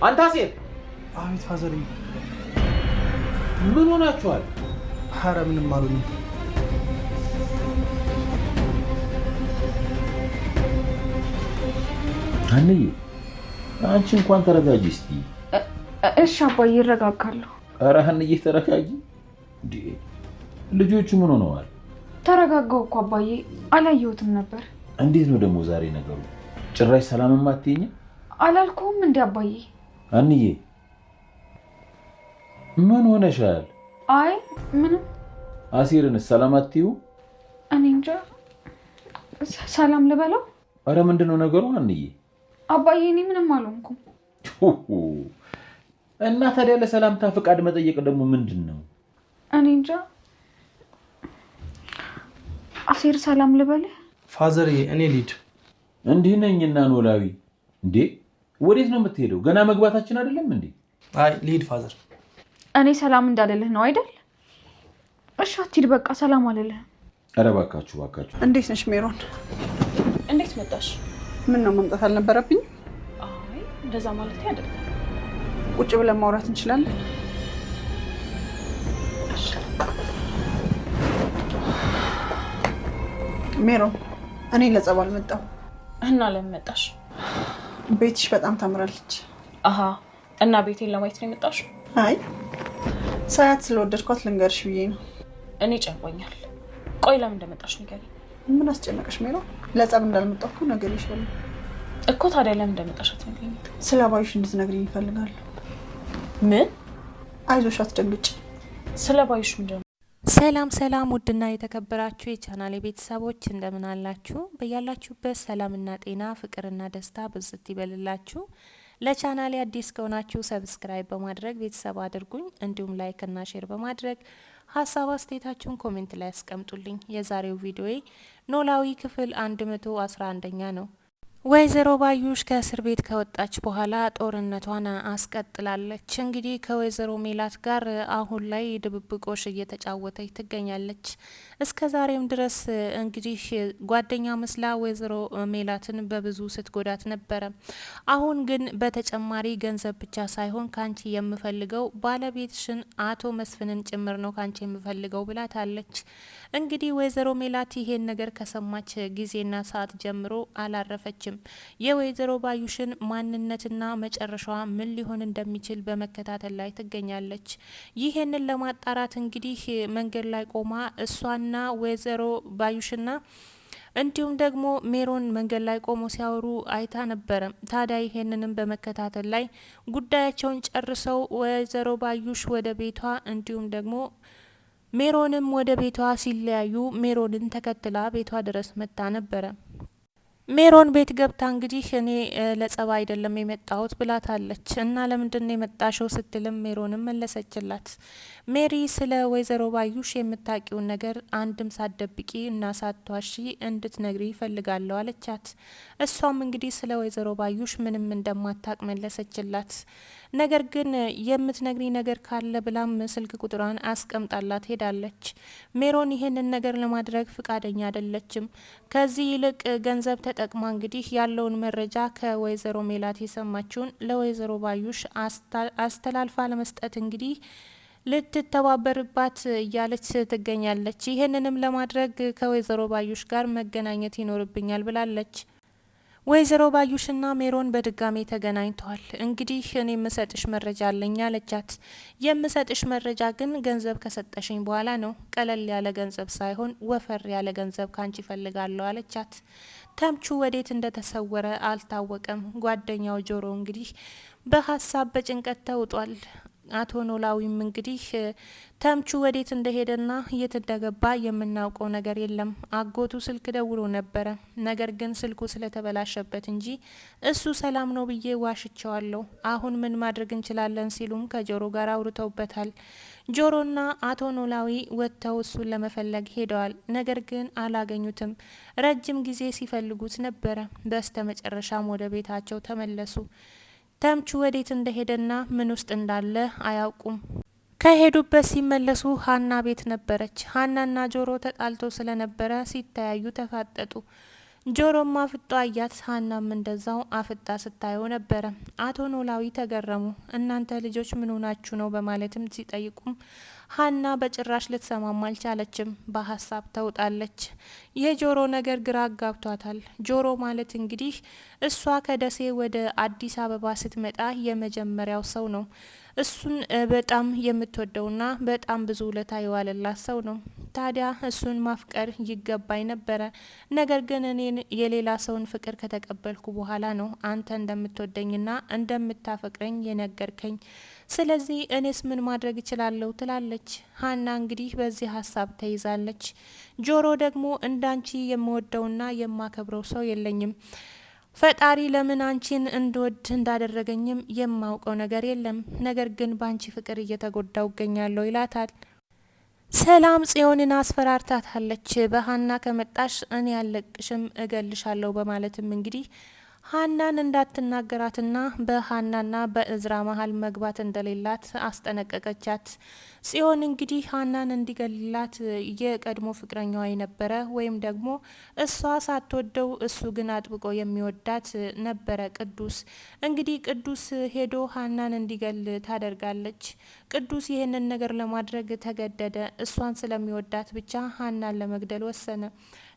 አንተ አሴር! አቤት ፋዘር። ምን ሆናችኋል? ሐረ ምንም አሉኝ። አንዬ አንቺ እንኳን ተረጋጊ እስቲ። እሺ አባዬ ይረጋጋሉ። ኧረ አንዬ ተረጋጊ እንዴ! ልጆቹ ምን ሆነዋል? ተረጋጋው እኮ አባዬ፣ አላየሁትም ነበር። እንዴት ነው ደግሞ ዛሬ ነገሩ? ጭራሽ ሰላምም አትይኝ? አላልኩም እንዴ አባዬ? አንዬ ምን ሆነሻል? አይ ምንም። አሲርን ሰላም አትዩ? እኔ እንጃ፣ ሰላም ልበለው? ኧረ ምንድነው ነገሩ አንዬ? አባዬ እኔ ምንም አልሆንኩም። እና ታዲያ ለሰላምታ ፍቃድ መጠየቅ ደግሞ ምንድነው? እኔ እንጃ። አሲር ሰላም ልበል? ፋዘር እኔ ሊድ እንዲህ ነኝና ኖላዊ። እንዴ ወዴት ነው የምትሄደው? ገና መግባታችን አይደለም እንዴ? አይ ሊድ ፋዘር። እኔ ሰላም እንዳልልህ ነው አይደል? እሺ አትሂድ በቃ፣ ሰላም አልልህ። ኧረ እባካችሁ እባካችሁ። እንዴት ነሽ ሜሮን? እንዴት መጣሽ? ምን ነው መምጣት አልነበረብኝ? አይ እንደዛ ማለት አይደለም። ቁጭ ብለን ማውራት እንችላለን? ሜሮን እኔ ለጸብ አልመጣሁም። እና ለምን መጣሽ? ቤትሽ በጣም ታምራለች። አሃ እና ቤቴን ለማየት ነው የመጣሽ? አይ ሳያት ስለወደድኳት ልንገርሽ ብዬ ነው። እኔ ጨንቆኛል። ቆይ ለምን እንደመጣሽ ንገሪኝ። ምን አስጨነቀሽ ሜሮን? ለጸብ እንዳልመጣሁ እኮ ነግሬሻለሁ እኮ። ታዲያ ለምን እንደመጣሽ አትነግሪኝ? ስለ ባዩሽ እንድትነግሪኝ እፈልጋለሁ። ምን? አይዞሽ አትደንግጭ። ስለ ባዩሽ ምንድን ነው? ሰላም ሰላም፣ ውድና የተከበራችሁ የቻናሌ ቤተሰቦች እንደምን አላችሁ? በያላችሁበት ሰላምና ጤና ፍቅርና ደስታ ብዝት ይበልላችሁ። ለቻናሌ አዲስ ከሆናችሁ ሰብስክራይብ በማድረግ ቤተሰብ አድርጉኝ። እንዲሁም ላይክ እና ሼር በማድረግ ሀሳብ አስተያየታችሁን ኮሜንት ላይ አስቀምጡልኝ። የዛሬው ቪዲዮዬ ኖላዊ ክፍል 111ኛ ነው። ወይዘሮ ባዩሽ ከእስር ቤት ከወጣች በኋላ ጦርነቷን አስቀጥላለች። እንግዲህ ከወይዘሮ ሜላት ጋር አሁን ላይ ድብብቆሽ እየተጫወተች ትገኛለች። እስከ ዛሬም ድረስ እንግዲህ ጓደኛ መስላ ወይዘሮ ሜላትን በብዙ ስትጎዳት ነበረ። አሁን ግን በተጨማሪ ገንዘብ ብቻ ሳይሆን ካንቺ የምፈልገው ባለቤትሽን አቶ መስፍንን ጭምር ነው ካንቺ የምፈልገው ብላታለች። እንግዲህ ወይዘሮ ሜላት ይሄን ነገር ከሰማች ጊዜና ሰዓት ጀምሮ አላረፈችም። የወይዘሮ ባዩሽን ማንነትና መጨረሻዋ ምን ሊሆን እንደሚችል በመከታተል ላይ ትገኛለች። ይሄንን ለማጣራት እንግዲህ መንገድ ላይ ቆማ እሷና ወይዘሮ ባዩሽና እንዲሁም ደግሞ ሜሮን መንገድ ላይ ቆሞ ሲያወሩ አይታ ነበረ። ታዲያ ይሄንንም በመከታተል ላይ ጉዳያቸውን ጨርሰው ወይዘሮ ባዩሽ ወደ ቤቷ እንዲሁም ደግሞ ሜሮንም ወደ ቤቷ ሲለያዩ ሜሮንን ተከትላ ቤቷ ድረስ መጣ ነበረ። ሜሮን ቤት ገብታ እንግዲህ እኔ ለጸባ አይደለም የመጣሁት ብላታለች። እና ለምንድን ነው የመጣሽው ስትልም ሜሮንም መለሰችላት። ሜሪ ስለ ወይዘሮ ባዩሽ የምታውቂውን ነገር አንድም ሳትደብቂ እና ሳትዋሺ እንድትነግሪ ይፈልጋለሁ አለቻት። እሷም እንግዲህ ስለ ወይዘሮ ባዩሽ ምንም እንደማታቅ መለሰችላት። ነገር ግን የምትነግሪ ነገር ካለ ብላም ስልክ ቁጥሯን አስቀምጣላት ሄዳለች። ሜሮን ይሄንን ነገር ለማድረግ ፍቃደኛ አይደለችም። ከዚህ ይልቅ ገንዘብ ተጠቅማ እንግዲህ ያለውን መረጃ ከወይዘሮ ሜላት የሰማችውን ለወይዘሮ ባዩሽ አስተላልፋ ለመስጠት እንግዲህ ልትተባበርባት እያለች ትገኛለች። ይሄንንም ለማድረግ ከወይዘሮ ባዩሽ ጋር መገናኘት ይኖርብኛል ብላለች። ወይዘሮ ባዩሽና ሜሮን በድጋሜ ተገናኝተዋል። እንግዲህ እኔ የምሰጥሽ መረጃ አለኝ አለቻት። የምሰጥሽ መረጃ ግን ገንዘብ ከሰጠሽኝ በኋላ ነው። ቀለል ያለ ገንዘብ ሳይሆን ወፈር ያለ ገንዘብ ካንቺ ፈልጋለሁ አለቻት። ተምቹ ወዴት እንደተሰወረ አልታወቀም። ጓደኛው ጆሮ እንግዲህ በሀሳብ በጭንቀት ተውጧል። አቶ ኖላዊም እንግዲህ ተምቹ ወዴት እንደሄደና የት እንደገባ የምናውቀው ነገር የለም። አጎቱ ስልክ ደውሎ ነበረ። ነገር ግን ስልኩ ስለተበላሸበት እንጂ እሱ ሰላም ነው ብዬ ዋሽቸዋለሁ። አሁን ምን ማድረግ እንችላለን ሲሉም ከጆሮ ጋር አውርተውበታል። ጆሮና አቶ ኖላዊ ወጥተው እሱን ለመፈለግ ሄደዋል። ነገር ግን አላገኙትም። ረጅም ጊዜ ሲፈልጉት ነበረ። በስተ መጨረሻም ወደ ቤታቸው ተመለሱ። ተምቹ ወዴት እንደሄደና ምን ውስጥ እንዳለ አያውቁም። ከሄዱበት ሲመለሱ ሀና ቤት ነበረች። ሀናና ጆሮ ተጣልቶ ስለነበረ ሲተያዩ ተፋጠጡ። ጆሮም አፍጦ አያት። ሀናም እንደዛው አፍጣ ስታየው ነበረ። አቶ ኖላዊ ተገረሙ። እናንተ ልጆች ምን ሆናችሁ ነው በማለትም ሲጠይቁም ሀና በጭራሽ ልትሰማም አልቻለችም። በሀሳብ ተውጣለች። የጆሮ ነገር ግራ አጋብቷታል። ጆሮ ማለት እንግዲህ እሷ ከደሴ ወደ አዲስ አበባ ስትመጣ የመጀመሪያው ሰው ነው። እሱን በጣም የምትወደውና በጣም ብዙ ውለታ የዋለላት ሰው ነው። ታዲያ እሱን ማፍቀር ይገባኝ ነበረ። ነገር ግን እኔን የሌላ ሰውን ፍቅር ከተቀበልኩ በኋላ ነው አንተ እንደምትወደኝና እንደምታፈቅረኝ የነገርከኝ። ስለዚህ እኔስ ምን ማድረግ እችላለሁ ትላለች ሀና። እንግዲህ በዚህ ሀሳብ ተይዛለች። ጆሮ ደግሞ እንዳንቺ የምወደውና የማከብረው ሰው የለኝም። ፈጣሪ ለምን አንቺን እንድወድ እንዳደረገኝም የማውቀው ነገር የለም። ነገር ግን ባንቺ ፍቅር እየተጎዳው እገኛለሁ ይላታል። ሰላም ጽዮንን አስፈራርታታለች። በሀና ከመጣሽ እኔ ያለቅሽም እገልሻለሁ በማለትም እንግዲህ ሀናን እንዳትናገራትና በሀናና በእዝራ መሀል መግባት እንደሌላት አስጠነቀቀቻት። ጽዮን እንግዲህ ሀናን እንዲገልላት የቀድሞ ፍቅረኛዋ የነበረ ወይም ደግሞ እሷ ሳትወደው እሱ ግን አጥብቆ የሚወዳት ነበረ ቅዱስ። እንግዲህ ቅዱስ ሄዶ ሀናን እንዲገል ታደርጋለች። ቅዱስ ይህንን ነገር ለማድረግ ተገደደ። እሷን ስለሚወዳት ብቻ ሀናን ለመግደል ወሰነ።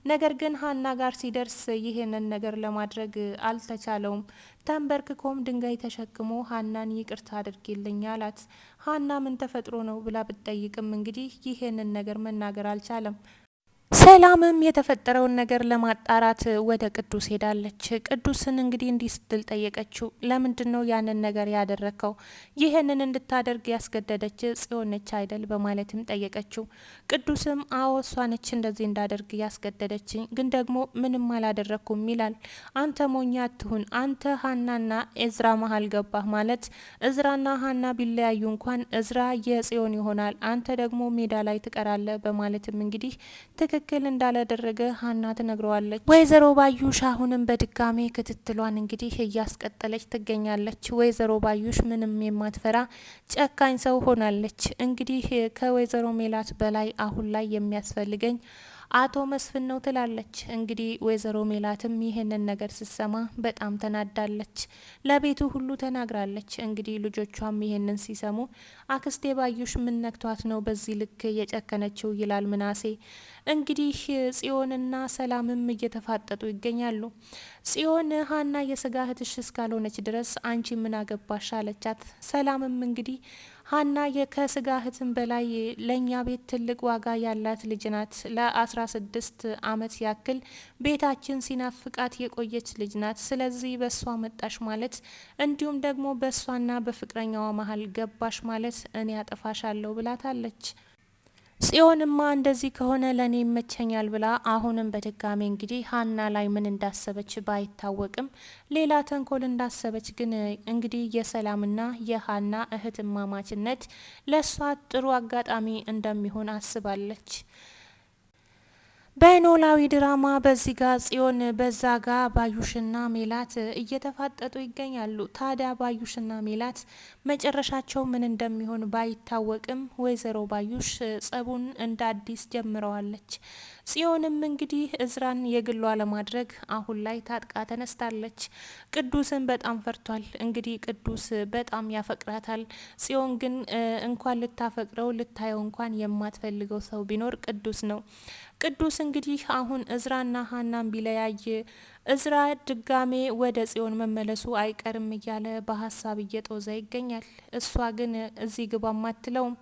ነገር ግን ሀና ጋር ሲደርስ ይሄንን ነገር ለማድረግ አልተቻለውም። ተንበርክኮም ድንጋይ ተሸክሞ ሀናን ይቅርታ አድርጊልኝ አላት። ሀና ምን ተፈጥሮ ነው ብላ ብትጠይቅም እንግዲህ ይሄንን ነገር መናገር አልቻለም። ሰላምም የተፈጠረውን ነገር ለማጣራት ወደ ቅዱስ ሄዳለች። ቅዱስን እንግዲህ እንዲህ ስትል ጠየቀችው። ለምንድን ነው ያንን ነገር ያደረከው? ይህንን እንድታደርግ ያስገደደች ጽዮን ነች አይደል? በማለትም ጠየቀችው። ቅዱስም አዎ እሷ ነች እንደዚህ እንዳደርግ ያስገደደችኝ፣ ግን ደግሞ ምንም አላደረኩም ይላል። አንተ ሞኛ አትሁን። አንተ ሀናና እዝራ መሀል ገባህ ማለት እዝራና ሀና ቢለያዩ እንኳን እዝራ የጽዮን ይሆናል፣ አንተ ደግሞ ሜዳ ላይ ትቀራለህ በማለትም እንግዲህ ትክክል እንዳላደረገ ሀና ትነግረዋለች። ወይዘሮ ባዩሽ አሁንም በድጋሜ ክትትሏን እንግዲህ እያስቀጠለች ትገኛለች። ወይዘሮ ባዩሽ ምንም የማትፈራ ጨካኝ ሰው ሆናለች። እንግዲህ ከወይዘሮ ሜላት በላይ አሁን ላይ የሚያስፈልገኝ አቶ መስፍን ነው ትላለች። እንግዲህ ወይዘሮ ሜላትም ይህንን ነገር ስትሰማ በጣም ተናዳለች። ለቤቱ ሁሉ ተናግራለች። እንግዲህ ልጆቿም ይህንን ሲሰሙ አክስቴ ባዩሽ ምን ነክቷት ነው በዚህ ልክ የጨከነችው ይላል ምናሴ። እንግዲህ ጽዮንና ሰላምም እየተፋጠጡ ይገኛሉ። ጽዮን ሀና የስጋ እህትሽ እስካልሆነች ድረስ አንቺ ምን አገባሽ አለቻት። ሰላምም እንግዲህ ሀና ከስጋ እህትም በላይ ለእኛ ቤት ትልቅ ዋጋ ያላት ልጅ ናት። ለ16 ዓመት ያክል ቤታችን ሲናፍቃት የቆየች ልጅ ናት። ስለዚህ በእሷ መጣሽ ማለት እንዲሁም ደግሞ በእሷና በፍቅረኛዋ መሀል ገባሽ ማለት እኔ አጠፋሻለሁ ብላታለች። ጽዮንማ እንደዚህ ከሆነ ለኔ ይመቸኛል ብላ አሁንም በድጋሚ እንግዲህ ሀና ላይ ምን እንዳሰበች ባይታወቅም ሌላ ተንኮል እንዳሰበች ግን እንግዲህ የሰላምና የሀና እህትማማችነት ለሷ ጥሩ አጋጣሚ እንደሚሆን አስባለች። በኖላዊ ድራማ በዚህ ጋር ጽዮን በዛ ጋ ባዩሽና ሜላት እየተፋጠጡ ይገኛሉ። ታዲያ ባዩሽና ሜላት መጨረሻቸው ምን እንደሚሆን ባይታወቅም ወይዘሮ ባዩሽ ጸቡን እንደ አዲስ ጀምረዋለች። ጽዮንም እንግዲህ እዝራን የግሏ ለማድረግ አሁን ላይ ታጥቃ ተነስታለች። ቅዱስን በጣም ፈርቷል። እንግዲህ ቅዱስ በጣም ያፈቅራታል። ጽዮን ግን እንኳን ልታፈቅረው ልታየው እንኳን የማትፈልገው ሰው ቢኖር ቅዱስ ነው። ቅዱስ እንግዲህ አሁን እዝራና ሀናን ቢለያይ እዝራ ድጋሜ ወደ ጽዮን መመለሱ አይቀርም እያለ በሀሳብ እየጦዘ ይገኛል። እሷ ግን እዚህ ግባ ማትለውም።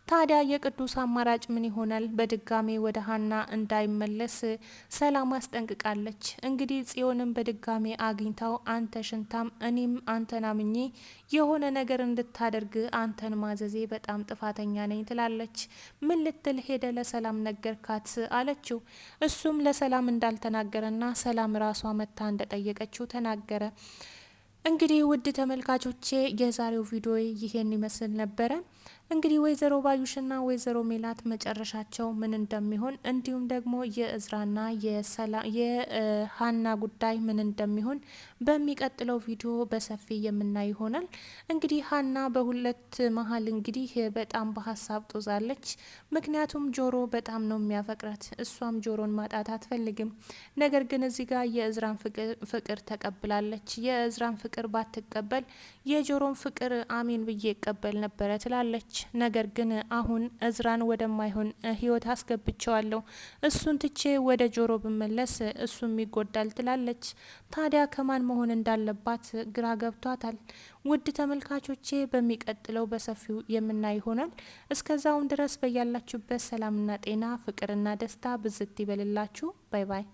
ታዲያ የቅዱስ አማራጭ ምን ይሆናል? በድጋሜ ወደ ሀና እንዳይመለስ ሰላም አስጠንቅቃለች። እንግዲህ ጽዮንም በድጋሜ አግኝታው አንተ ሽንታም፣ እኔም አንተን አምኜ የሆነ ነገር እንድታደርግ አንተን ማዘዜ በጣም ጥፋተኛ ነኝ ትላለች። ምን ልትል ሄደ? ለሰላም ነገርካት አለችው። እሱም ለሰላም እንዳልተናገረና ሰላም ራሷ መታ እንደጠየቀችው ተናገረ። እንግዲህ ውድ ተመልካቾቼ የዛሬው ቪዲዮ ይሄን ይመስል ነበረ። እንግዲህ ወይዘሮ ባዩሽና ወይዘሮ ሜላት መጨረሻቸው ምን እንደሚሆን እንዲሁም ደግሞ የእዝራና የሀና ጉዳይ ምን እንደሚሆን በሚቀጥለው ቪዲዮ በሰፊ የምናይ ይሆናል። እንግዲህ ሀና በሁለት መሀል እንግዲህ በጣም በሀሳብ ጦዛለች። ምክንያቱም ጆሮ በጣም ነው የሚያፈቅራት፣ እሷም ጆሮን ማጣት አትፈልግም። ነገር ግን እዚህ ጋር የእዝራን ፍቅር ተቀብላለች። የእዝራን ፍቅር ባትቀበል የጆሮን ፍቅር አሜን ብዬ ይቀበል ነበረ ትላለች። ነገር ግን አሁን እዝራን ወደማይሆን ህይወት አስገብቸዋለሁ፣ እሱን ትቼ ወደ ጆሮ ብመለስ እሱም ይጎዳል ትላለች። ታዲያ ከማን መሆን እንዳለባት ግራ ገብቷታል። ውድ ተመልካቾቼ በሚቀጥለው በሰፊው የምናይ ይሆናል። እስከዛውም ድረስ በያላችሁበት ሰላምና ጤና ፍቅርና ደስታ ብዝት ይበልላችሁ። ባይ ባይ።